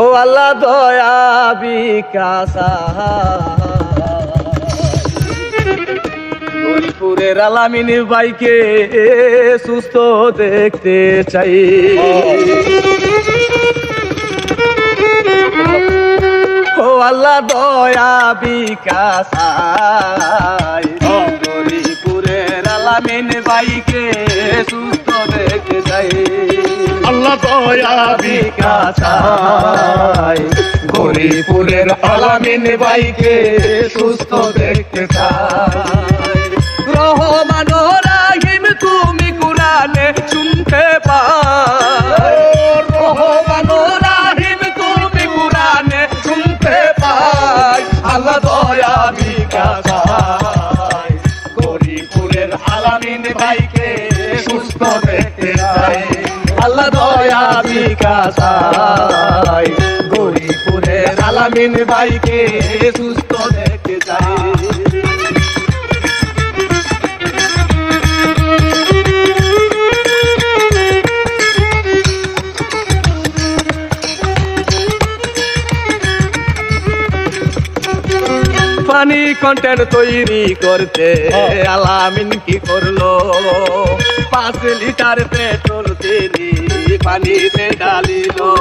ও আল্লাহ দয়া বিকাশা গরিপুরের আলামিন ভাইকে সুস্থ দেখতে চাই। ও আল্লাহ দয়া বিকাশা গরিপুরের আলামিন ভাইকে সুস্থ দেখতে চাই। আল্লাহ দয়া বিকাশা গরিপুরের আলামিন ভাইকে সুস্থ দেখতে চাই। রহমান রাহিম তুমি কুরআনে শুনতে পাই। রহমান রাহিম তুমি কুরআনে শুনতে পাই। আল্লাহ দয়া বিকাশা গরিপুরের আলামিন ভাইকে সুস্থ দেখতে চাই। আল্লাহ দয়া বিকাশা গরিপুরের আলামিন ভাইকে সুস্থ দেখতে চাই। পানি কন্টেন্ট তৈরি করতে আলামিন কি করলো? 5 লিটার পেট্রোল তিনি পানিতে ঢালিলো।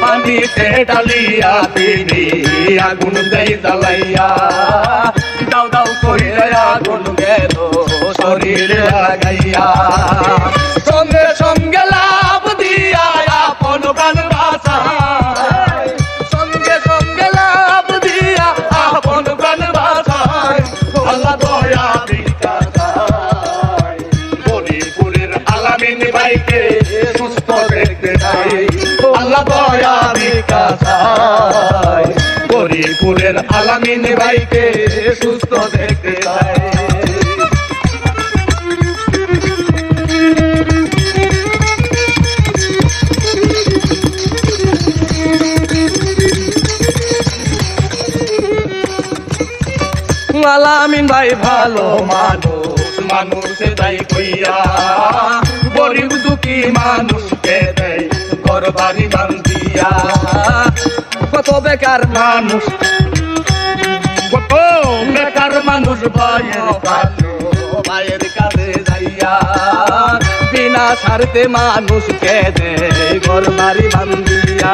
পানিতে ঢালিয়া তিনি আগুন দেই জ্বালাইয়া দাও দাও করে আগুন গেল শরীরে লাগাইয়া। সঙ্গে সঙ্গে লাভ দিয়া আপন প্রাণ বাঁচায়। সঙ্গে সঙ্গে লাভ দিয়া আপন প্রাণ বাঁচায়। আল্লাহ দয়া বিকাশা গরিপুরের আলামিন ভাইকে সুস্থ দেখতে চাই। আল্লাহ দয়া বিকাশা গরিপুরের আলামিন ভাইকে সুস্থ দেখতে চাই। আলামিন ভাই ভালো মানুষ, মানুষে তাই কইয়া গরিব দুঃখী মানুষকে দেয় ঘর বাড়ি বান্ধিয়া। কত বেকার মানুষ, কত বেকার মানুষ ভাইয়ের কাছে যাইয়া বিনা স্বার্থে মানুষকে দেয় ঘর বাড়ি বান্ধিয়া।